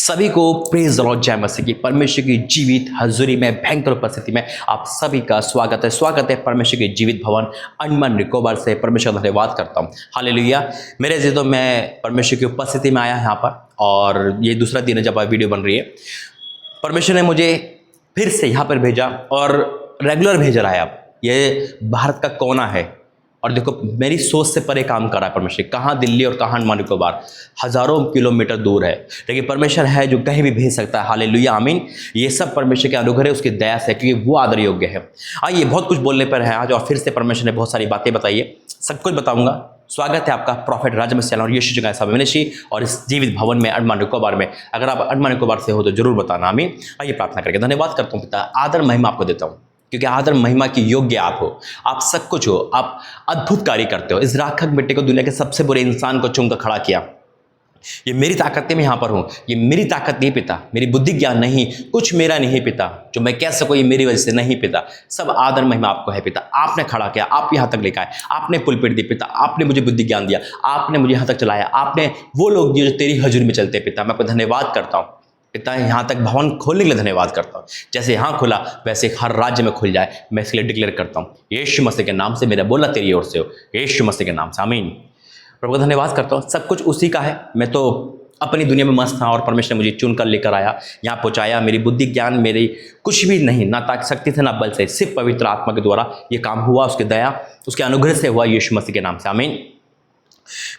सभी को praise the Lord, जय मसीह की। परमेश्वर की जीवित हजूरी में भयंकर उपस्थिति में आप सभी का स्वागत है परमेश्वर के जीवित भवन अंडमान निकोबार से। परमेश्वर धन्यवाद करता हूँ। हालेलुया। मेरे जीतो मैं परमेश्वर की उपस्थिति में आया यहाँ पर, और ये दूसरा दिन है जब वीडियो बन रही है। परमेश्वर ने मुझे फिर से यहाँ पर भेजा और रेगुलर भेज रहा है। अब ये भारत का कोना है, और देखो मेरी सोच से परे काम कर रहा है परमेश्वर। कहाँ दिल्ली और कहाँ अंडमान निकोबार, हज़ारों किलोमीटर दूर है, लेकिन परमेश्वर है जो कहीं भी भेज सकता है। हालेलुया, आमीन। ये सब परमेश्वर के अनुग्रह है, उसकी दया से, क्योंकि वो आदर योग्य है। आइए, बहुत कुछ बोलने पर है आज, और फिर से परमेश्वर ने बहुत सारी बातें बताई है, सब कुछ बताऊंगा। स्वागत है आपका प्रॉफिट राजमस्याल और यीशु जगह सब मिनिस्ट्री और इस जीवित भवन में अंडमान निकोबार में। अगर आप अंडमान निकोबार से हो तो जरूर बताना। आमीन। आइए प्रार्थना करके धन्यवाद करता हूँ पिता, आदर महिमा आपको देता हूँ, क्योंकि आदर महिमा की योग्य आप हो। आप सब कुछ हो, आप अद्भुत कार्य करते हो। इस राखक बेटे को दुनिया के सबसे बुरे इंसान को चुनकर खड़ा किया। ये मेरी ताकत नहीं, मैं यहाँ पर हूँ। ये मेरी ताकत नहीं पिता, मेरी बुद्धि ज्ञान नहीं, कुछ मेरा नहीं पिता, जो मैं कह सकूँ ये मेरी वजह से नहीं पिता। सब आदर महिमा आपको है पिता। आपने खड़ा किया, आप यहाँ तक लेकर आए, आपने पुलपिट दी पिता, आपने मुझे बुद्धि ज्ञान दिया, आपने मुझे यहाँ तक चलाया, आपने वो लोग दिए जो तेरी हजूर में चलते पिता। मैं आपको धन्यवाद करता हूँ पिता। यहाँ तक भवन खोलने के लिए धन्यवाद करता हूँ। जैसे यहाँ खुला वैसे हर राज्य में खुल जाए, मैं इसके लिए डिक्लेयर करता हूँ यीशु मसीह के नाम से। मेरा बोलना तेरी ओर से हो, यीशु मसीह के नाम से, आमीन। प्रभु का धन्यवाद करता हूँ। सब कुछ उसी का है। मैं तो अपनी दुनिया में मस्त था, और परमेश्वर ने मुझे चुनकर लेकर आया, यहाँ पहुँचाया। मेरी बुद्धि ज्ञान मेरी कुछ भी नहीं, ना ताकत शक्ति से ना बल से, सिर्फ पवित्र आत्मा के द्वारा ये काम हुआ। उसकी दया, उसके अनुग्रह से हुआ, यीशु मसीह के नाम से, आमीन।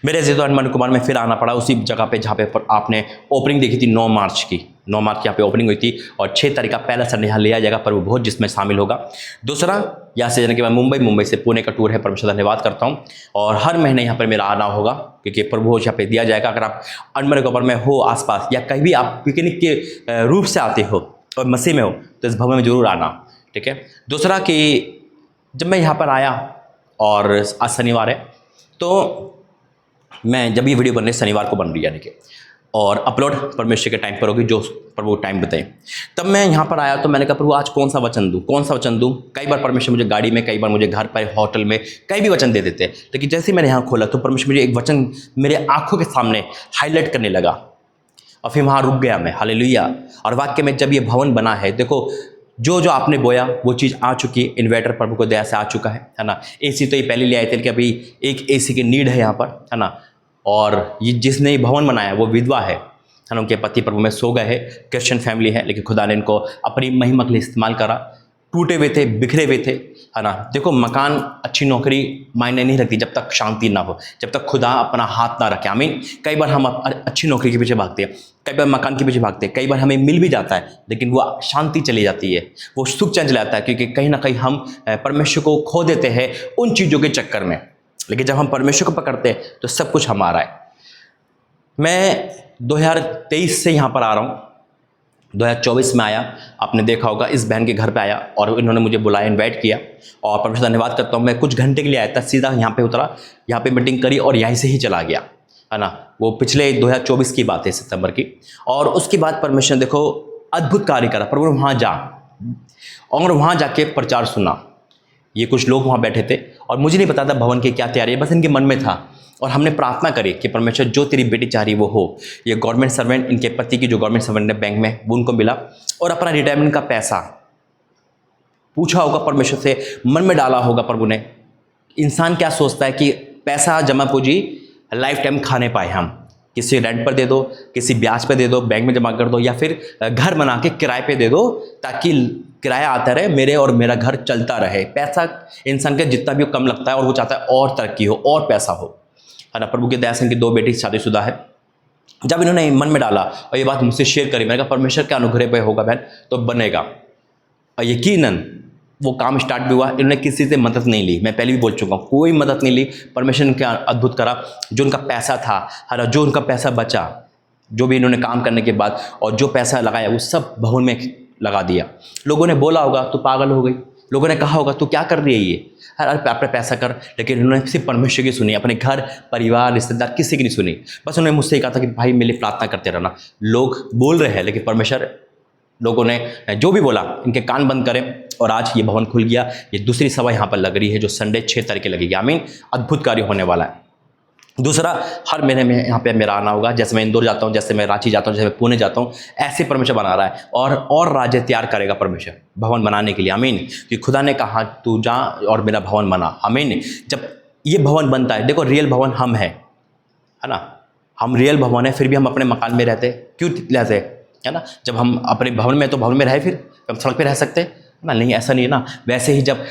मेरे जीतो अंडमान निकोबार में फिर आना पड़ा, उसी जगह पे जहाँ पे आपने ओपनिंग देखी थी 9 मार्च की। 9 मार्च यहाँ पे ओपनिंग हुई थी, और 6 तारीख का पहला संडे यहाँ लिया जाएगा प्रभु भोज, जिसमें शामिल होगा। दूसरा, यहाँ से जाने के बाद मुंबई से पुणे का टूर है। परमेश्वर धन्यवाद करता हूँ। और हर महीने यहाँ पर मेरा आना होगा, क्योंकि प्रभु भोज यहाँ पे दिया जाएगा। अगर आप अंडमान निकोबार में हो आसपास, या कहीं भी आप पिकनिक के रूप से आते हो और मसीह में हो, तो इस भवन में जरूर आना, ठीक है। दूसरा कि जब मैं यहाँ पर आया, और आज शनिवार है, तो मैं जब ये वीडियो बन रही शनिवार को बन रही है, यानी कि, और अपलोड परमेश्वर के टाइम पर होगी, जो प्रभु टाइम बताए। तब मैं यहाँ पर आया, तो मैंने कहा प्रभु आज कौन सा वचन दूँ। कई बार परमेश्वर मुझे गाड़ी में, कई बार मुझे घर पर, होटल में, कई भी वचन दे देते हैं। लेकिन जैसे ही मैंने यहाँ खोला, तो परमेश्वर मुझे एक वचन मेरे आंखों के सामने हाईलाइट करने लगा, और फिर वहाँ रुक गया मैं। हालेलुया। और वाक्य में जब ये भवन बना है, देखो जो आपने बोया वो चीज़ आ चुकी है। इन्वर्टर प्रभु को दया से आ चुका है ना। एसी तो ये पहले ले आए थे, लेकिन अभी एक एसी की नीड है यहाँ पर, है ना। और ये जिसने ये भवन बनाया वो विधवा है ना। उनके पति प्रभु में सो गए हैं, क्रिश्चियन फैमिली है, लेकिन खुदा ने इनको अपनी महिमा के लिए इस्तेमाल करा। टूटे हुए थे, बिखरे हुए थे, है ना। देखो मकान, अच्छी नौकरी मायने नहीं रखती जब तक शांति ना हो, जब तक खुदा अपना हाथ ना रखे, आमीन। कई बार हम अच्छी नौकरी के पीछे भागते हैं, कई बार मकान के पीछे भागते हैं, कई बार हमें मिल भी जाता है, लेकिन वो शांति चली जाती है, वो सुख चल जाता है, क्योंकि कहीं ना कहीं हम परमेश्वर को खो देते हैं उन चीज़ों के चक्कर में। लेकिन जब हम परमेश्वर को पकड़ते हैं तो सब कुछ हमारा है। मैं 2023 से यहाँ पर आ रहा हूँ। 2024 में आया, आपने देखा होगा, इस बहन के घर पे आया, और इन्होंने मुझे बुलाया, इनवाइट किया, और परमेश्वर धन्यवाद करता हूँ। मैं कुछ घंटे के लिए आया था, सीधा यहाँ पे उतरा, यहाँ पे मीटिंग करी, और यहीं से ही चला गया, है ना। वो पिछले 2024 की बात है, सितंबर की। और उसके बाद परमेश्वर देखो अद्भुत कार्य करा। प्रभु वहाँ जा, और वहाँ जाके प्रचार सुना। ये कुछ लोग वहाँ बैठे थे, और मुझे नहीं पता था भवन की क्या तैयारी है, बस इनके मन में था। और हमने प्रार्थना करी कि परमेश्वर जो तेरी बेटी चाह रही वो हो। ये गवर्नमेंट सर्वेंट, इनके पति की जो गवर्नमेंट सर्वेंट है बैंक में, वो उनको मिला, और अपना रिटायरमेंट का पैसा पूछा होगा परमेश्वर से, मन में डाला होगा प्रभु ने। इंसान क्या सोचता है कि पैसा जमा पूंजी लाइफ टाइम खाने पाए हम, किसी रेंट पर दे दो, किसी ब्याज पर दे दो, बैंक में जमा कर दो, या फिर घर बना के किराए पे दे दो, ताकि किराया आता रहे, मेरे और मेरा घर चलता रहे। पैसा इंसान का जितना भी कम लगता है, और वो चाहता है और तरक्की हो, और पैसा हो, है ना। प्रभु की दया से इनकी 2 बेटी शादीशुदा है। जब इन्होंने मन में डाला और ये बात मुझसे शेयर करी, मैंने कहा परमेश्वर के अनुग्रह पे होगा बहन तो बनेगा। और यकीनन वो काम स्टार्ट भी हुआ। इन्होंने किसी से मदद नहीं ली, मैं पहले भी बोल चुका हूँ, कोई मदद नहीं ली। परमेश्वर ने क्या अद्भुत करा। जो उनका पैसा था, है ना, जो उनका पैसा बचा, जो भी इन्होंने काम करने के बाद, और जो पैसा लगाया वो सब भवन में लगा दिया। लोगों ने बोला होगा तू पागल हो गई, लोगों ने कहा होगा तू क्या कर रही है ये, अपने पैसा कर, लेकिन उन्होंने सिर्फ परमेश्वर की सुनी, अपने घर परिवार रिश्तेदार किसी की नहीं सुनी। बस उन्होंने मुझसे कहा था कि भाई मेरे लिए प्रार्थना करते रहना। लोग बोल रहे हैं, लेकिन परमेश्वर, लोगों ने जो भी बोला इनके कान बंद करें। और आज ये भवन खुल गया। ये दूसरी सभा यहाँ पर लग रही है, जो संडे 6 तारीख लगेगी, आमीन। अद्भुत कार्य होने वाला है। दूसरा, हर महीने में यहाँ पे मेरा आना होगा। जैसे मैं इंदौर जाता हूँ, जैसे मैं रांची जाता हूँ, जैसे मैं पुणे जाता हूँ, ऐसे परमेश्वर बना रहा है और राज्य तैयार करेगा परमेश्वर भवन बनाने के लिए। आमीन। कि खुदा ने कहा तू जा और मेरा भवन बना। आमीन। जब ये भवन बनता है, देखो रियल भवन हम है ना, हम रियल भवन है, फिर भी हम अपने मकान में रहते, क्यों रहते, है ना। जब हम अपने भवन में, तो भवन में रहे, फिर हम सड़क पे रह सकते हैं ना, नहीं, ऐसा नहीं है ना। वैसे ही जब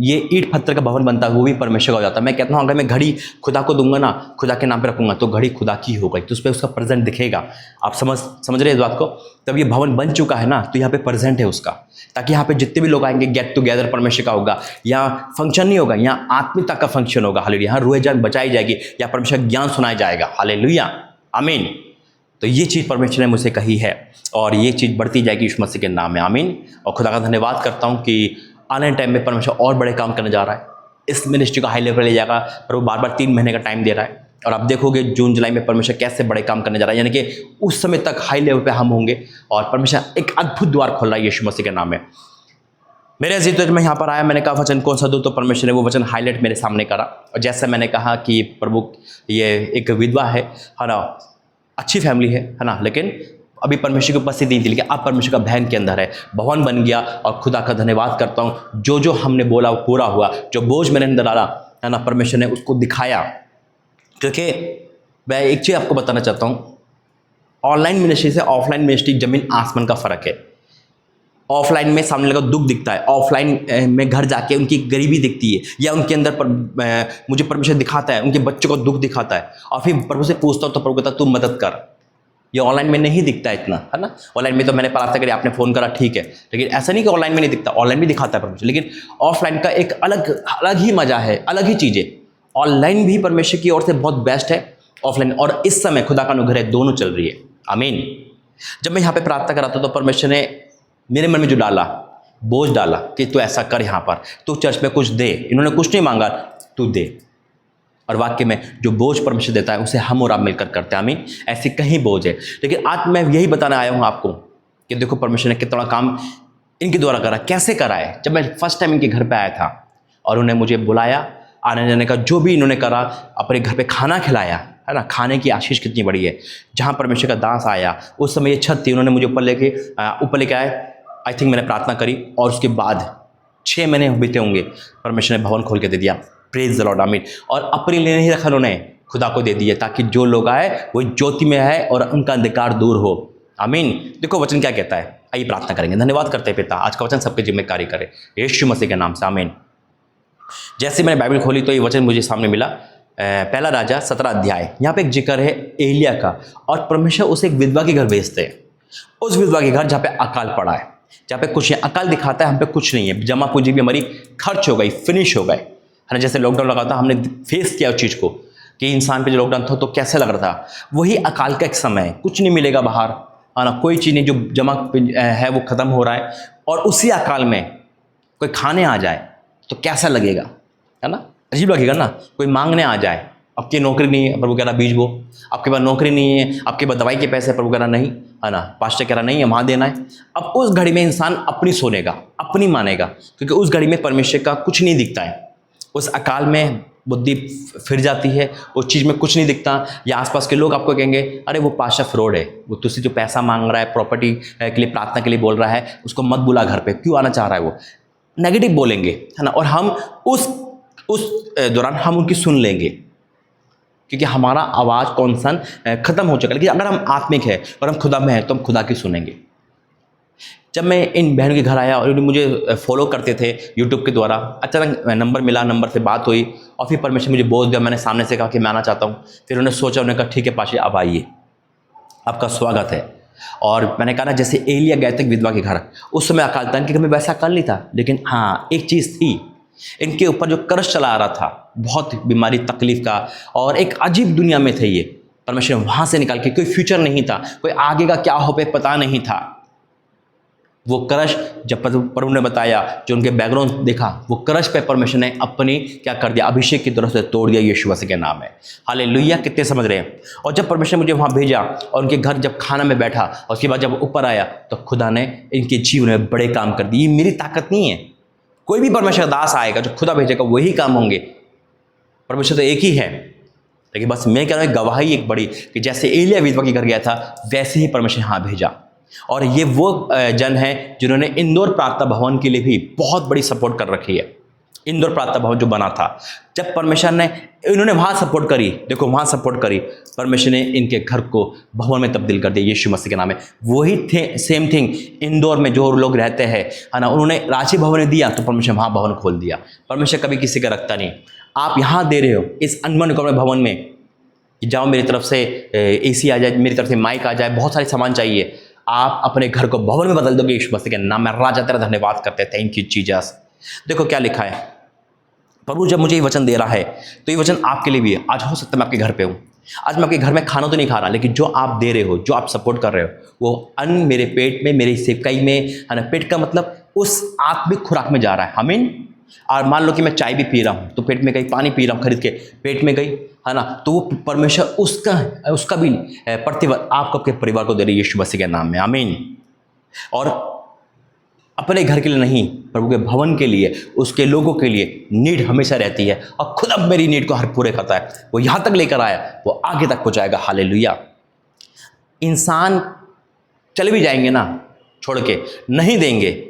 ये ईंट पत्थर का भवन बनता है, वो भी परमेश्वर का हो जाता है। मैं कहता हूँ अगर मैं घड़ी खुदा को दूंगा ना, खुदा के नाम पे रखूंगा, तो घड़ी खुदा की हो गई, तो उस पर उसका प्रेजेंट दिखेगा। आप समझ रहे हैं इस बात को। तब ये भवन बन चुका है ना, तो यहाँ पे प्रेजेंट है उसका, ताकि यहाँ पे जितने भी लोग आएंगे, गेट टुगेदर परमेश्वर का होगा। यहाँ फंक्शन नहीं होगा, यहाँ आत्मिकता का फंक्शन होगा। हालेलुया। यहाँ रूह जान बचाई जाएगी, या परमेश्वर ज्ञान सुनाया जाएगा। हालेलुया। आमीन। तो ये चीज़ परमेश्वर ने मुझसे कही है, और ये चीज़ बढ़ती जाएगी यीशु मसीह के नाम में। आमीन। और खुदा का धन्यवाद करता हूँ कि आने टाइम में परमेश्वर और बड़े काम करने जा रहा है, इस मिनिस्ट्री को हाई लेवल ले जाएगा। पर वो बार बार 3 महीने का टाइम दे रहा है, और आप देखोगे जून जुलाई में परमेश्वर कैसे बड़े काम करने जा रहा है। यानी कि उस समय तक हाई लेवल पे हम होंगे, और परमेश्वर एक अद्भुत द्वार खोल रहा है यीशु मसीह के नाम में। मेरे अजीज, तो मैं यहाँ पर आया, मैंने कहा वचन कौन सा दूँ, तो परमेश्वर ने वो वचन हाईलाइट मेरे सामने करा। और जैसे मैंने कहा कि प्रभु, ये एक विधवा है ना, अच्छी फैमिली है ना, लेकिन अभी परमेश्वर की उपस्थिति नहीं थी, लेकिन अब परमेश्वर का भवन के अंदर है, भवन बन गया। और खुदा का धन्यवाद करता हूँ, जो हमने बोला वो पूरा हुआ। जो बोझ मेरे अंदर डाला है ना, परमेश्वर ने उसको दिखाया। क्योंकि मैं एक चीज़ आपको बताना चाहता हूँ, ऑनलाइन मिनिस्ट्री से ऑफलाइन मिनिस्ट्री जमीन आसमान का फ़र्क है। ऑफलाइन में सामने लगा दुख दिखता है, ऑफलाइन में घर जाके उनकी गरीबी दिखती है, या उनके अंदर मुझे परमेश्वर दिखाता है, उनके बच्चों को दुख दिखाता है, और फिर प्रभु से पूछता हूँ, तो प्रभु कहता तू मदद कर। ये ऑनलाइन में नहीं दिखता इतना, है ना। ऑनलाइन में तो मैंने प्रार्थना करी, आपने फ़ोन करा, ठीक है, लेकिन ऐसा नहीं कि ऑनलाइन में नहीं दिखता, ऑनलाइन भी दिखाता है परमेश्वर, लेकिन ऑफलाइन का एक अलग ही मजा है, अलग ही चीज़ है। ऑनलाइन भी परमेश्वर की ओर से बहुत बेस्ट है, ऑफलाइन, और इस समय खुदा का अनुग्रह दोनों चल रही है। आमीन। जब मैं यहाँ पे प्रार्थना करा था, तो परमेश्वर ने मेरे मन में जो डाला, बोझ डाला कि तू ऐसा कर, यहाँ पर तू चर्च में कुछ दे। इन्होंने कुछ नहीं मांगा, तू दे। और वाक्य में जो बोझ परमेश्वर देता है, उसे हम और आप मिलकर करते हैं। आमीन। ऐसी कहीं बोझ है, लेकिन आज मैं यही बताने आया हूँ आपको कि देखो परमेश्वर ने कितना काम इनके द्वारा करा, कैसे करा है। जब मैं फर्स्ट टाइम इनके घर पर आया था, और उन्हें मुझे बुलाया, आने जाने का जो भी इन्होंने करा, अपने घर पे खाना खिलाया, है ना। खाने की आशीष कितनी बड़ी है। जहाँ परमेश्वर का दास आया, उस समय ये छत थी, उन्होंने मुझे ऊपर लेके आए। आई थिंक मैंने प्रार्थना करी, और उसके बाद 6 महीने बीते होंगे, परमेश्वर ने भवन खोल के दे दिया। Praise the Lord. आमीन। और अपने लिए नहीं रखा उन्होंने, खुदा को दे दिया, ताकि जो लोग आए वो ज्योति में है और उनका अंधकार दूर हो। आमीन। देखो वचन क्या कहता है, आइए प्रार्थना करेंगे। धन्यवाद करते हैं पिता, आज का वचन सबके जिम्मे कार्य करे, यीशु मसीह के नाम से। आमीन। जैसे मैंने बाइबल खोली, तो ये वचन मुझे सामने मिला, पहला राजा 17 अध्याय। यहाँ पे एक जिक्र है एलिया का, और परमेश्वर उसे एक विधवा के घर भेजते हैं। उस विधवा के घर जहाँ पे अकाल पड़ा है, जहाँ पे कुछ है, अकाल दिखाता है हम पे कुछ नहीं है, जमा पूंजी भी हमारी खर्च हो गई, फिनिश हो गए, है ना। जैसे लॉकडाउन लगा था, हमने फेस किया उस चीज़ को, कि इंसान पे जो लॉकडाउन था तो कैसे लग रहा था। वही अकाल का एक समय है, कुछ नहीं मिलेगा बाहर, है ना, कोई चीज़ नहीं, जो जमा है वो ख़त्म हो रहा है। और उसी अकाल में कोई खाने आ जाए तो कैसा लगेगा, है ना, अजीब लगेगा ना। कोई मांगने आ जाए, आपकी नौकरी नहीं है, प्रभु कह रहा बीज बो, आपके पास नौकरी नहीं है, आपके पास दवाई के पैसे, प्रभु कह रहा नहीं, है ना, पास्टर कह रहा नहीं है, वहाँ देना है। अब उस घड़ी में इंसान अपनी सोनेगा, अपनी मानेगा, क्योंकि उस घड़ी में परमेश्वर का कुछ नहीं दिखता है। उस अकाल में बुद्धि फिर जाती है, उस चीज़ में कुछ नहीं दिखता, या आसपास के लोग आपको कहेंगे अरे वो पास्टर फ्रॉड है, वो तुझसे जो पैसा मांग रहा है, प्रॉपर्टी के लिए, प्रार्थना के लिए बोल रहा है, उसको मत बुला घर पे, क्यों आना चाह रहा है, वो नेगेटिव बोलेंगे, है ना। और हम उस दौरान हम उनकी सुन लेंगे, क्योंकि हमारा आवाज़ कॉन्सन खत्म हो चुका है। लेकिन अगर हम आत्मिक है और हम खुदा में हैं, तो हम खुदा की सुनेंगे। जब मैं इन बहन के घर आया, और उन्होंने मुझे फॉलो करते थे यूट्यूब के द्वारा, अचानक नंबर मिला, नंबर से बात हुई, और फिर परमेश्वर मुझे बोल दिया। मैंने सामने से कहा कि मैं आना चाहता हूँ। फिर उन्होंने सोचा, उन्होंने कहा ठीक है पाशी, अब आइए, आपका स्वागत है। और मैंने कहा ना, जैसे एलिया गए थे विधवा के घर, उस समय अकाल था, इनके घर में वैसा अकाल नहीं था, लेकिन हाँ एक चीज़ थी, इनके ऊपर जो कर्ज चला आ रहा था, बहुत बीमारी तकलीफ का, और एक अजीब दुनिया में थे ये। परमेश्वर ने वहाँ से निकाल के, कोई फ्यूचर नहीं था, कोई आगे का क्या हो पे पता नहीं था। वो कर्ज जब प्रभु ने बताया, जो उनके बैकग्राउंड देखा, वो कर्ज पे परमेश्वर ने अपनी क्या कर दिया, अभिषेक की तरफ से तोड़ दिया। यीशु मसीह के नाम है। हालेलुया। कितने समझ रहे हैं। और जब परमेश्वर मुझे वहाँ भेजा, और उनके घर जब खाना में बैठा, और उसके बाद जब ऊपर आया, तो खुदा ने इनके जीवन में बड़े काम कर दिए। ये मेरी ताकत नहीं है, कोई भी परमेश्वर दास आएगा, जो खुदा भेजेगा वही काम होंगे। परमेश्वर तो एक ही है, लेकिन बस मैं कह रहा हूँ गवाही एक बड़ी कि जैसे एलिया विधवा के घर गया था वैसे ही परमेश्वर यहाँ भेजा। और ये वो जन है जिन्होंने इंदौर प्रार्थना भवन के लिए भी बहुत बड़ी सपोर्ट कर रखी है। इंदौर प्रार्थना भवन जो बना था, जब परमेश्वर ने इन्होंने वहाँ सपोर्ट करी, देखो वहाँ सपोर्ट करी, परमेश्वर ने इनके घर को भवन में तब्दील कर दिया यीशु मसीह के नाम में। वही सेम थिंग इंदौर में जो लोग रहते हैं, है ना, उन्होंने रांची भवन में दिया तो परमेश्वर वहाँ भवन खोल दिया। परमेश्वर कभी किसी का रखता नहीं। आप यहाँ दे रहे हो इस अनमन निकोबार भवन में कि जाओ मेरी तरफ से AC आ जाए, मेरी तरफ से माइक आ जाए, बहुत सारे सामान चाहिए, आप अपने घर को भवन में बदल दोगे यीशु मसीह के नाम में। राजा तेरा धन्यवाद करते हैं, थैंक यू जीसस। देखो क्या लिखा है, प्रभु जब मुझे ये वचन दे रहा है तो ये वचन आपके लिए भी है। आज हो सकता है मैं आपके घर पे हूँ, आज मैं आपके घर में खाना तो नहीं खा रहा, लेकिन जो आप दे रहे हो, जो आप सपोर्ट कर रहे हो, वो अन्न मेरे पेट में, मेरी सेवकाई में, है ना, पेट का मतलब उस आत्मिक खुराक में जा रहा है। आमीन। और मान लो कि मैं चाय भी पी रहा हूँ तो पेट में गई, पानी पी रहा हूँ खरीद के, पेट में गई, है ना, तो वो परमेश्वर उसका भी प्रतिफल आपको, आपके परिवार को दे रही है यीशु मसीह के नाम में। आमीन। और अपने घर के लिए नहीं, प्रभु के भवन के लिए, उसके लोगों के लिए नीड हमेशा रहती है, और खुद अब मेरी नीड को हर पूरे करता है। वो यहाँ तक लेकर आया, वो आगे तक पहुँचाएगा। हालेलुया। इंसान चले भी जाएंगे ना, छोड़ के नहीं देंगे,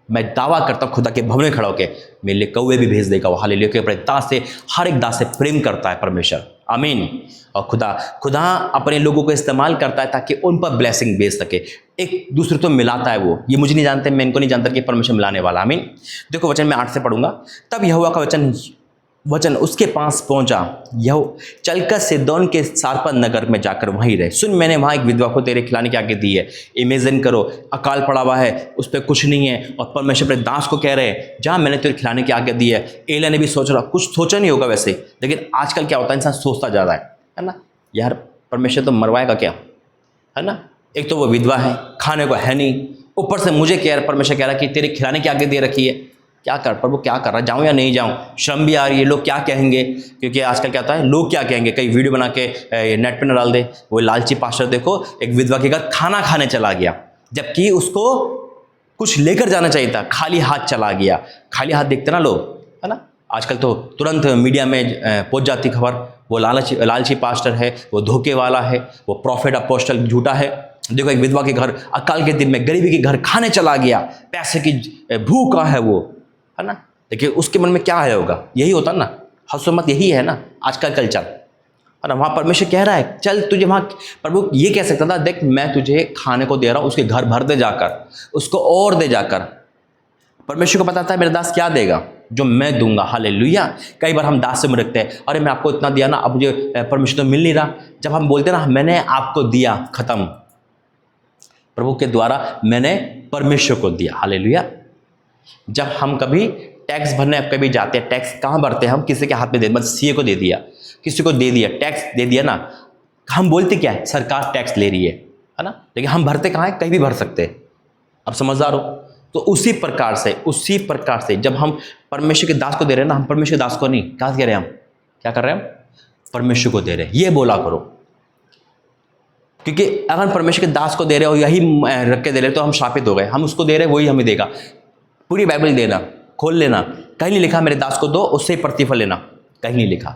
मैं दावा करता हूँ खुदा के भवन में खड़ा होकर मेरे लिए कौवे भी भेज देगा वो। हालेलुया। कि अपने दास से, हर एक दास से प्रेम करता है परमेश्वर। आमीन। और खुदा अपने लोगों को इस्तेमाल करता है ताकि उन पर ब्लेसिंग भेज सके, एक दूसरे को मिलाता है वो। ये मुझे नहीं जानते, मैं इनको नहीं जानता कि परमेश्वर मिलाने वाला। आमीन। देखो वचन मैं 8 से पढ़ूंगा। तब यहोवा का वचन उसके पास पहुंचा, यह चलकर सिदोन के सारपत नगर में जाकर वहीं रहे। सुन, मैंने वहाँ एक विधवा को तेरे खिलाने की आज्ञा दी है। इमेजिन करो, अकाल पड़ा हुआ है, उस पर कुछ नहीं है, और परमेश्वर अपने दास को कह रहे हैं जहाँ मैंने तेरे खिलाने की आज्ञा दी है। एलिया ने भी सोच रहा, कुछ सोचा नहीं होगा वैसे, लेकिन आजकल क्या होता है, इंसान सोचता ज़्यादा है ना। यार परमेश्वर तो मरवाएगा क्या, है ना। एक तो वो विधवा है, खाने को है नहीं, ऊपर से मुझे परमेश्वर कह रहा है कि तेरे खिलाने की आज्ञा दे रखी है। क्या कर प्रभु, क्या कर रहा, जाऊँ या नहीं जाऊँ, शर्म भी आ रही है, लोग क्या कहेंगे। क्योंकि आजकल क्या होता है, लोग क्या कहेंगे, कई वीडियो बना के नेट पे न डाल दे। वो लालची पास्टर देखो, एक विधवा के घर खाना खाने चला गया, जबकि उसको कुछ लेकर जाना चाहिए था, खाली हाथ चला गया। खाली हाथ देखते ना लोग, है ना। आजकल तो तुरंत मीडिया में पहुंच जाती खबर, वो लालची पास्टर है, वो धोखे वाला है, वो प्रॉफिट अपोस्टल झूठा है। देखो एक विधवा के घर अकाल के दिन में, गरीबी के घर खाने चला गया, पैसे की भूखा है वो, है ना। देखिए उसके मन में क्या आया होगा, यही होता ना, हंसो मत, यही है ना आजकल कल्चर, है ना। वहाँ परमेश्वर कह रहा है चल तुझे वहाँ, प्रभु ये कह सकता था, देख मैं तुझे खाने को दे रहा हूँ, उसके घर भर दे जाकर, उसको और दे जाकर। परमेश्वर को पता था मेरा दास क्या देगा, जो मैं दूंगा। हालेलुया। कई बार हम दास से मुरकते हैं, अरे मैं आपको इतना दिया ना, अब मुझे परमेश्वर तो मिल नहीं रहा। जब हम बोलते ना मैंने आपको दिया, खत्म, प्रभु के द्वारा मैंने परमेश्वर को दिया। हालेलुया। जब हम कभी टैक्स भरने कभी जाते हैं, टैक्स कहाँ भरते हैं हम, किसी के हाथ में दे, बस सीए को दे दिया, किसी को दे दिया, टैक्स दे दिया ना, हम बोलते क्या है, सरकार टैक्स ले रही है ना, लेकिन हम भरते कहाँ है, कहीं भी भर सकते हैं। अब समझदार हो। तो उसी प्रकार से जब हम परमेश्वर के दास को दे रहे हैं ना, हम परमेश्वर के दास को नहीं, क्या कह रहे हैं हम, क्या कर रहे हैं हम, परमेश्वर को दे रहे हैं। ये बोला करो, क्योंकि अगर परमेश्वर के दास को दे रहे हो, यही रख के दे रहे तो हम शापित हो गए। हम उसको दे रहे वही हमें देगा। पूरी बाइबल देना, खोल लेना, कहीं नहीं लिखा मेरे दास को दो उससे प्रतिफल लेना, कहीं नहीं लिखा।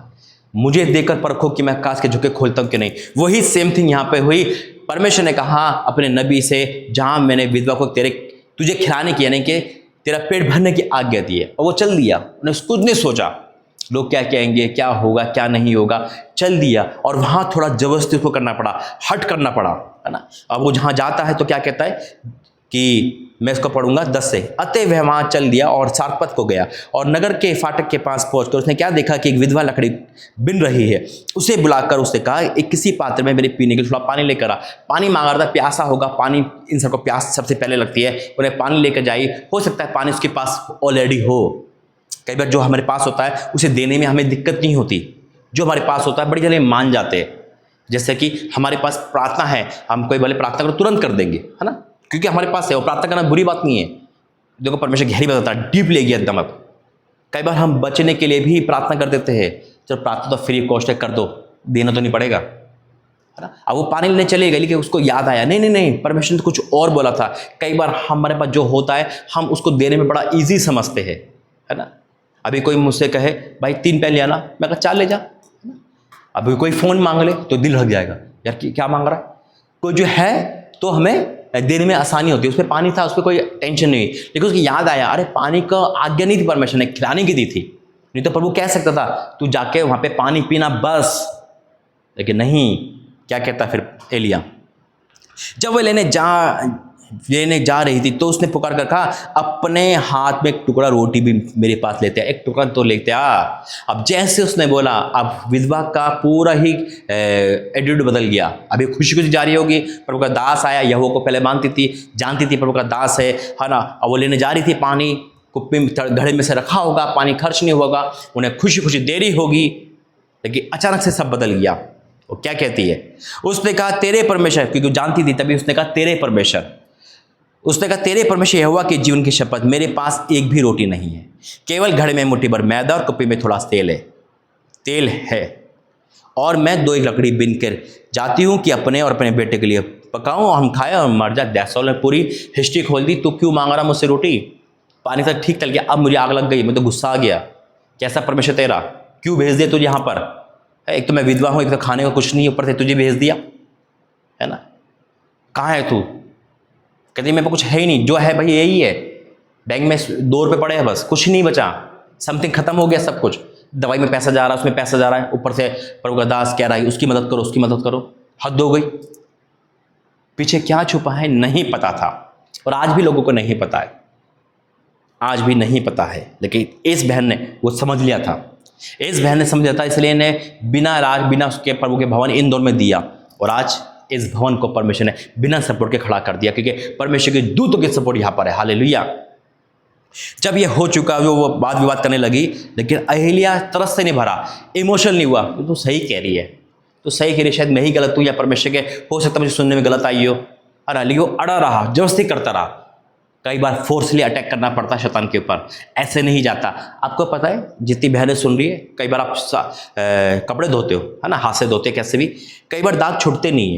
मुझे देकर परखो कि मैं आकाश के झुके खोलता हूं कि नहीं। वही सेम थिंग यहाँ पे हुई। परमेश्वर ने कहा अपने नबी से, जहां मैंने विधवा को तुझे खिलाने की, यानी कि तेरा पेट भरने की आज्ञा दी है, और वो चल दिया। उन्हें कुछ नहीं सोचा लोग क्या कहेंगे, क्या होगा क्या नहीं होगा, चल दिया। और वहां थोड़ा जबरदस्ती उसको करना पड़ा, हट करना पड़ा, है ना। अब वो जहां जाता है तो क्या कहता है कि मैं इसको पढ़ूंगा 10 से। अतः वह वहाँ चल दिया और सारपत को गया, और नगर के फाटक के पास पहुंचकर उसने क्या देखा कि एक विधवा लकड़ी बिन रही है। उसे बुलाकर उसने कहा, एक किसी पात्र में मेरे पीने के लिए थोड़ा पानी लेकर आ। पानी मांग रहा था, प्यासा होगा, पानी इंसान को प्यास सबसे पहले लगती है, उन्हें पानी लेकर जाइए। हो सकता है पानी उसके पास ऑलरेडी हो। कई बार जो हमारे पास होता है उसे देने में हमें दिक्कत नहीं होती। जो हमारे पास होता है बड़ी जल्दी मान जाते हैं। जैसे कि हमारे पास प्रार्थना है, हम कोई भले प्रार्थना करो तुरंत कर देंगे, है ना, क्योंकि हमारे पास है। वो प्रार्थना करना बुरी बात नहीं है। देखो परमेश्वर गहरी बताता है, डीप ले गया एकदम। अब कई बार हम बचने के लिए भी प्रार्थना कर देते हैं, चलो प्रार्थना तो फ्री कॉस्ट है, कर दो, देना तो नहीं पड़ेगा, है ना। अब वो पानी लेने चले गए, लेकिन उसको याद आया नहीं, परमेश्वर ने तो कुछ और बोला था। कई बार हमारे पास जो होता है हम उसको देने में बड़ा ईजी समझते हैं, है ना। अभी कोई मुझसे कहे भाई 3 पेन ले आना, मैं कहा 4 ले जा, अभी कोई फ़ोन मांग ले तो दिल लग जाएगा, यार क्या मांग रहा है। कोई जो है तो हमें देने में आसानी होती है, उस पर पानी था, उस पर कोई टेंशन नहीं, लेकिन उसकी याद आया, अरे पानी का आज्ञा नहीं थी परमेश्वर ने, खिलाने की दी थी, नहीं तो प्रभु कह सकता था तू जाके वहाँ पे पानी पीना बस, लेकिन नहीं। क्या कहता फिर एलिया, जब वो लेने जा रही थी तो उसने पुकार कर कहा, अपने हाथ में एक टुकड़ा रोटी भी मेरे पास लेते आ, एक टुकड़ा तो लेते आ। अब जैसे उसने बोला, अब विधवा का पूरा ही एटीट्यूड बदल गया। अभी खुशी खुशी जा रही होगी, प्रभु का दास आया, यहोवा को पहले जानती थी प्रभु का दास है ना। अब वो लेने जा रही थी, पानी कुप्पी में घड़े में से रखा होगा, पानी खर्च नहीं होगा, उन्हें खुशी खुशी देरी होगी, लेकिन अचानक से सब बदल गया। वो क्या कहती है, उसने कहा तेरे परमेश्वर, क्योंकि जानती थी तभी उसने कहा तेरे परमेश्वर, उसने कहा तेरे परमेश्वर यहोवा के जीवन की शपथ, मेरे पास एक भी रोटी नहीं है, केवल घड़े में मुट्ठी भर मैदा और कुप्पी में थोड़ा तेल है, और मैं 2 लकड़ी बीन कर जाती हूँ कि अपने और अपने बेटे के लिए पकाऊं, हम खाएं और मर जाए। दैट्स ने पूरी हिस्ट्री खोल दी। तू क्यों मांग रहा मुझसे रोटी, पानी तक ठीक चल गया, अब मुझे आग लग गई, मैं तो गुस्सा आ गया, कैसा परमेश्वर तेरा, क्यों भेज दिया तुझे यहाँ पर, एक तो मैं विधवा हूँ, एक तो खाने को कुछ नहीं, ऊपर से तुझे भेज दिया है ना, कहाँ है तू। कहती मेरे पास कुछ है ही नहीं, जो है भाई यही है, बैंक में 2 रुपये पड़े हैं बस, कुछ नहीं बचा, समथिंग खत्म हो गया सब कुछ, दवाई में पैसा जा रहा है, उसमें पैसा जा रहा है, ऊपर से प्रभु का दास कह रहा है उसकी मदद करो, उसकी मदद करो, हद हो गई। पीछे क्या छुपा है नहीं पता था, और आज भी लोगों को नहीं पता है, आज भी नहीं पता है, लेकिन इस बहन ने वो समझ लिया था, इस बहन ने समझ लिया था, इसलिए ने बिना उसके प्रभु के भवन इंदौर में दिया, और आज इस भवन को परमेश्वर ने बिना सपोर्ट के खड़ा कर दिया, क्योंकि परमेश्वर के दूतों के सपोर्ट यहाँ पर है। हालेलुया। जब ये हो चुका, वो वाद विवाद करने लगी, लेकिन अहिल्या तरस से नहीं भरा, इमोशनल नहीं हुआ, तो सही कह रही है, तो सही कह रही है, शायद मैं ही गलत हूँ या परमेश्वर के, हो सकता मुझे सुनने में गलत आई हो। अरे लेकिन वो अड़ा रहा, जबरदस्ती करता रहा, कई बार फोर्सली अटैक करना पड़ता है शैतान के ऊपर, ऐसे नहीं जाता। आपको पता है जितनी बहनें सुन रही है, कई बार आप कपड़े धोते हो है ना, हाथ से धोते कैसे भी, कई बार दाग छूटते नहीं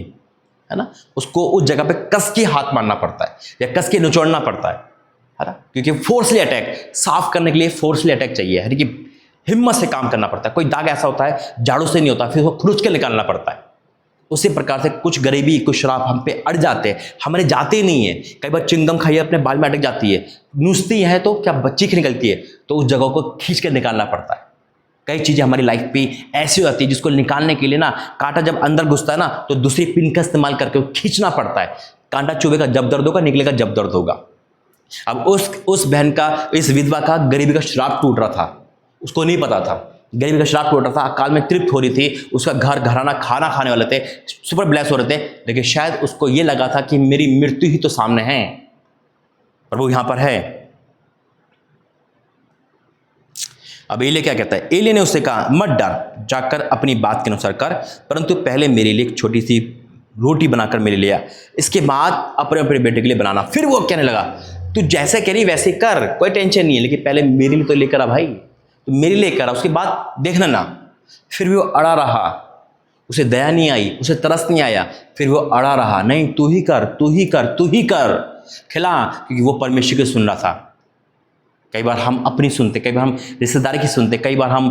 है ना, उसको उस जगह पे कस के हाथ मारना पड़ता है या कस के निचोड़ना पड़ता है ना, क्योंकि फोर्सली अटैक साफ करने के लिए फोर्सली अटैक चाहिए, है कि हिम्मत से काम करना पड़ता है। कोई दाग ऐसा होता है झाड़ू से नहीं होता, फिर वो खुरच के निकालना पड़ता है। उसी प्रकार से कुछ गरीबी, कुछ श्राप हम पे अड़ जाते हैं, हमारे जाते नहीं है। कई बार चिंगम खाइए अपने बाल में अटक जाती है, नुस्ती है तो क्या बच्ची निकलती है, तो उस जगह को खींच के निकालना पड़ता है। कई चीज़ें हमारी लाइफ पे ऐसी होती है जिसको निकालने के लिए ना, कांटा जब अंदर घुसता है ना, तो दूसरी पिन का इस्तेमाल करके खींचना पड़ता है। कांटा चुभेगा जब दर्द होगा, निकलेगा जब दर्द होगा। अब उस बहन का, इस विधवा का गरीबी का श्राप टूट रहा था, उसको नहीं पता था, गरीबी का श्राप टूट रहा था, अकाल में तृप्त हो रही थी, उसका घर घराना खाना खाने वाले थे, सुपर ब्लेस हो रहे थे, लेकिन शायद उसको ये लगा था कि मेरी मृत्यु ही तो सामने है, प्रभु यहां पर है। अब एलिया क्या कहता है, एलिया ने उससे कहा मत डर, जाकर अपनी बात के अनुसार कर, परंतु पहले मेरे लिए एक छोटी सी रोटी बनाकर मेरे लिए, इसके बाद अपने अपने बेटे के लिए बनाना। फिर वो कहने लगा तू जैसे कह रही वैसे कर, कोई टेंशन नहीं है, लेकिन पहले मेरे लिए तो लेकर आ भाई, तो मेरे लिए कर, उसके बाद देखना ना। फिर भी वो अड़ा रहा, उसे दया नहीं आई, उसे तरस नहीं आया, फिर वो अड़ा रहा, नहीं तू ही कर, तू ही कर, तू ही कर, खिला, क्योंकि वो परमेश्वर की सुन रहा था। कई बार हम अपनी सुनते, कई बार हम रिश्तेदारी की सुनते, कई बार हम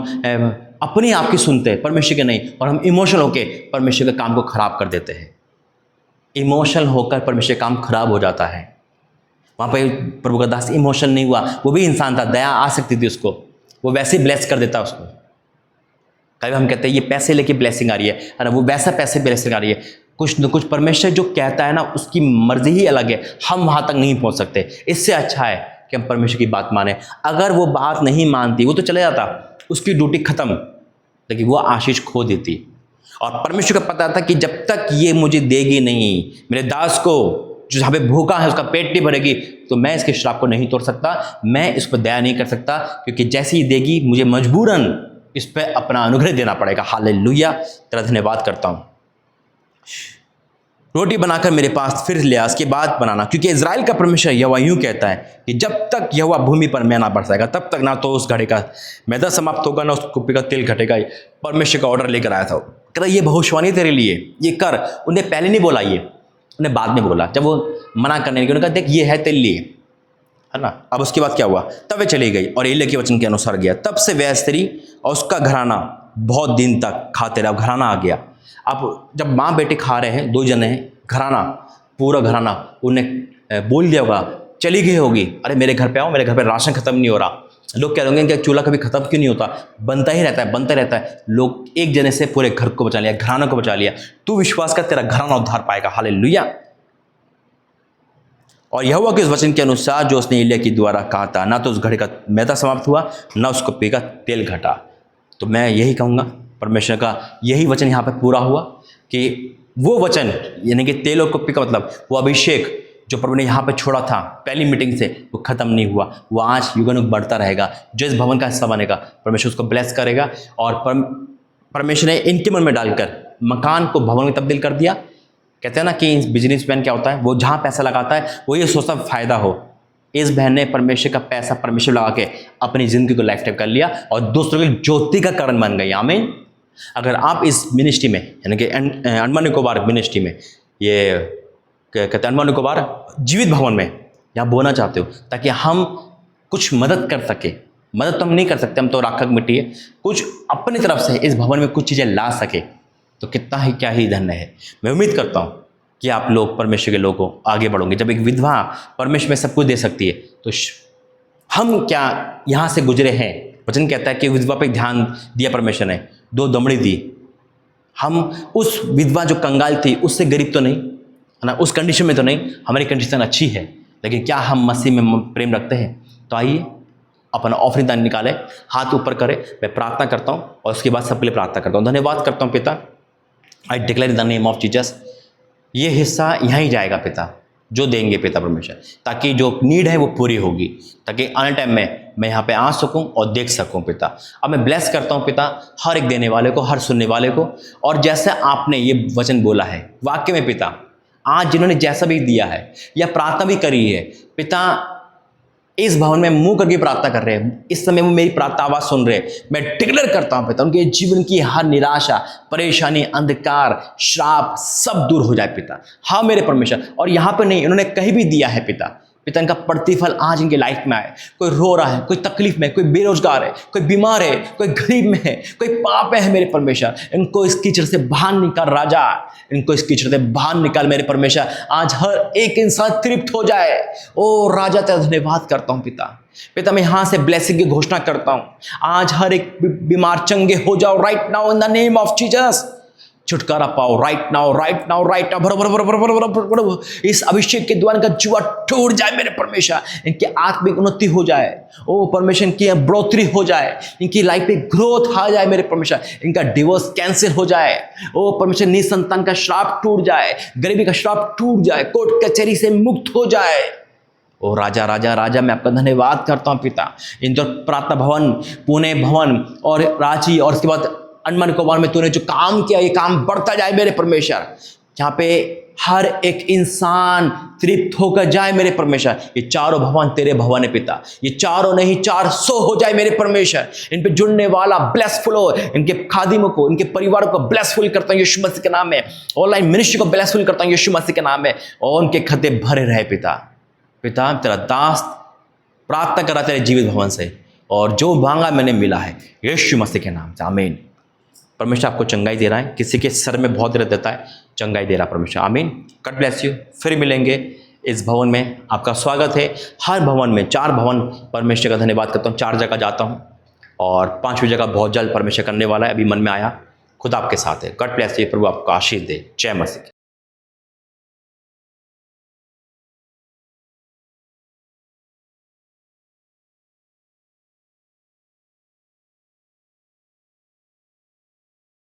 अपने आप की सुनते, परमेश्वर के नहीं, और हम इमोशनल होकर परमेश्वर के काम को खराब कर देते हैं। इमोशनल होकर परमेश्वर काम खराब हो जाता है। वहाँ पर प्रभु का दास इमोशनल नहीं हुआ, वो भी इंसान था, दया आ सकती थी उसको, वो वैसे ही ब्लेस कर देता उसको। कभी हम कहते हैं ये पैसे लेके ब्लेसिंग आ रही है ना, वो वैसा पैसे ब्लेसिंग आ रही है। कुछ न कुछ परमेश्वर जो कहता है ना, उसकी मर्जी ही अलग है, हम वहाँ तक नहीं पहुँच सकते। इससे अच्छा है कि हम परमेश्वर की बात माने। अगर वो बात नहीं मानती, वो तो चले जाता, उसकी ड्यूटी खत्म, लेकिन वो आशीष खो देती। और परमेश्वर को पता था कि जब तक ये मुझे देगी नहीं, मेरे दास को जो जहाँ पे भूखा है उसका पेट नहीं भरेगी, तो मैं इसके श्राप को नहीं तोड़ सकता, मैं इस पर दया नहीं कर सकता, क्योंकि जैसे ही देगी मुझे मजबूरन इस पर अपना अनुग्रह देना पड़ेगा। हालेलुया, तेरा धन्यवाद करता हूँ। रोटी बनाकर मेरे पास फिर ले आ, उसके बाद बनाना, क्योंकि इज़राइल का परमेश्वर यहोवा यूँ कहता है कि जब तक यहोवा भूमि पर मैना बरसाएगा, तब तक ना तो उस घड़े का मैदा समाप्त होगा, ना उस कुप्पी का तेल घटेगा। परमेश्वर का ऑर्डर लेकर आया था, कह रहा ये भविष्यवाणी तेरे लिए, ये कर। उन्हें पहले नहीं बोला, ये उन्हें बाद में बोला, जब वो मना करने लगे, उन्होंने कहा देख ये है तेरे लिए, है ना। अब उसके बाद क्या हुआ, तब वे चली गई और एलिया के वचन के अनुसार गया। तब से वह स्त्री और उसका घराना बहुत दिन तक खाते रहे, अब घराना आ गया। अब जब माँ बेटे खा रहे हैं, 2 जने हैं, घराना, पूरा घराना उन्हें बोल दिया होगा, चली गई होगी, अरे मेरे घर पे आओ, मेरे घर पे राशन खत्म नहीं हो रहा। लोग कह रहे होंगे कि चूल्हा कभी खत्म क्यों नहीं होता, बनता ही रहता है, बनता रहता है। लोग एक जने से पूरे घर को बचा लिया, घराना को बचा लिया। तू विश्वास कर, तेरा घराना उद्धार पाएगा। हालेलुया। और यहोवा के उस वचन के अनुसार जो उसने एलिय्याह के द्वारा कहा था, ना तो उस घड़े का मैदा समाप्त हुआ, ना उसको पे का तेल घटा। तो मैं यही कहूँगा, परमेश्वर का यही वचन यहाँ पे पूरा हुआ कि वो वचन, यानी कि तेल और कुप्पी का मतलब वो अभिषेक जो प्रभु ने यहाँ पे छोड़ा था पहली मीटिंग से, वो खत्म नहीं हुआ, वो आज युगानुग बढ़ता रहेगा। जो इस भवन का हिस्सा बनेगा, परमेश्वर उसको ब्लेस करेगा। और परमेश्वर ने इनके मन में डालकर मकान को भवन में तब्दील कर दिया। कहते हैं ना कि बिजनेसमैन क्या होता है, वो जहाँ पैसा लगाता है वो ये सोचता फ़ायदा हो। इस बहन ने परमेश्वर का पैसा परमेश्वर लगा के अपनी ज़िंदगी को लाइफ टाइम कर लिया और दूसरों की ज्योति का कारण बन गई। आमीन। अगर आप इस मिनिस्ट्री में, यानी कि अंडमान निकोबार मिनिस्ट्री में, ये कहते हैं अंडमान निकोबार जीवित भवन में यहाँ बोलना चाहते हो, ताकि हम कुछ मदद कर सके। मदद तो हम नहीं कर सकते, हम तो राखक मिट्टी है, कुछ अपनी तरफ से इस भवन में कुछ चीज़ें ला सके, तो कितना ही क्या ही धन्य है। मैं उम्मीद करता हूँ कि आप लोग परमेश्वर के लोगों आगे बढ़ोगे। जब एक विधवा परमेश्वर में सब कुछ दे सकती है, तो हम क्या यहाँ से गुजरे हैं। वचन कहता है कि विधवा पे ध्यान दिया परमेश्वर ने, 2 दमड़ी दी। हम उस विधवा जो कंगाल थी उससे गरीब तो नहीं है ना, उस कंडीशन में तो नहीं, हमारी कंडीशन अच्छी है, लेकिन क्या हम मसीह में प्रेम रखते हैं। तो आइए अपना ऑफरिंग दान निकाले, हाथ ऊपर करें। मैं प्रार्थना करता हूँ और उसके बाद सबके लिए प्रार्थना करता हूँ। धन्यवाद करता हूँ पिता, I declare in the name of Jesus, ये हिस्सा यहाँ ही जाएगा पिता, जो देंगे पिता परमेश्वर, ताकि जो नीड है वो पूरी होगी, ताकि आने टाइम में मैं यहाँ पे आ सकूँ और देख सकूँ पिता। अब मैं ब्लेस करता हूँ पिता हर एक देने वाले को, हर सुनने वाले को। और जैसे आपने ये वचन बोला है वाक्य में पिता, आज जिन्होंने जैसा भी दिया है या प्रार्थना भी करी है पिता, इस भवन में मुंह करके प्रार्थना कर रहे हैं, इस समय वो मेरी प्रार्थना आवाज सुन रहे हैं, मैं डिक्लेयर करता हूं पिता, उनके जीवन की हर निराशा, परेशानी, अंधकार, श्राप सब दूर हो जाए पिता। हाँ मेरे परमेश्वर, और यहाँ पे नहीं, इन्होंने कहीं भी दिया है पिता, इनका प्रतिफल आज इनके लाइफ में आए। कोई रो रहा है, कोई तकलीफ में, कोई बेरोजगार है, कोई बीमार है, कोई गरीब में है, कोई पाप है मेरे परमेश्वर, इनको इस कीचड़ से बाहर निकाल राजा, इनको इस कीचड़ से बाहर निकाल मेरे परमेश्वर। आज हर एक इंसान तृप्त हो जाए। ओ राजा तेरा धन्यवाद करता हूँ पिता। मैं यहाँ से ब्लेसिंग की घोषणा करता हूँ, आज हर एक बीमार चंगे हो जाओ right now in the name of Jesus. छुटकारा पाओ right now, right now, right now. बरोबर इस अभिषेक के द्वारा का जुआ टूट जाए मेरे परमेश्वर, इनकी आत्मिक उन्नति हो जाए। ओ परमेश्वर, इनकी बढ़ोतरी हो जाए, इनकी लाइफ में ग्रोथ आ जाए मेरे परमेश्वर, इनका डिवोर्स कैंसिल हो जाए। ओ परमेश्वर, निसंतान का श्राप टूट जाए, गरीबी का श्राप टूट जाए, कोर्ट कचहरी से मुक्त हो जाए। ओ राजा राजा राजा, मैं आपका धन्यवाद करता हूँ पिता। इन जो प्रार्थना भवन, पुणे भवन और रांची और उसके बाद अंडमान निकोबार में तूने जो काम किया, ये काम बढ़ता जाए मेरे परमेश्वर। यहाँ पे हर एक इंसान तृप्त होकर जाए मेरे परमेश्वर। ये चारों भवन तेरे भवन है पिता, ये चारों नहीं 400 हो जाए मेरे परमेश्वर। इन पे जुड़ने वाला ब्लेसफुल हो, इनके खादिमों को, इनके परिवारों को ब्लेसफुल करता हूँ यीशु मसीह के नाम में। ऑनलाइन मिनिस्ट्री को ब्लेसफुल करता हूँ यीशु मसीह के नाम में, और उनके खत्ते भरे रहे पिता। पिता तेरा दास प्रार्थना करा तेरे जीवित भवन से, और जो मांगा मैंने मिला है यीशु मसीह के नाम से, आमीन। परमेश्वर आपको चंगाई दे रहा है, किसी के सर में बहुत दर्द देता है, चंगाई दे रहा परमेश्वर, आमीन। God bless you. फिर मिलेंगे इस भवन में, आपका स्वागत है। हर भवन में 4 भवन परमेश्वर का धन्यवाद करता हूँ, 4 जगह जाता हूँ, और 5वीं जगह बहुत जल्द परमेश्वर करने वाला है, अभी मन में आया। खुदा आपके साथ है। God bless you. प्रभु आपको आशीष दे। जय मसीह।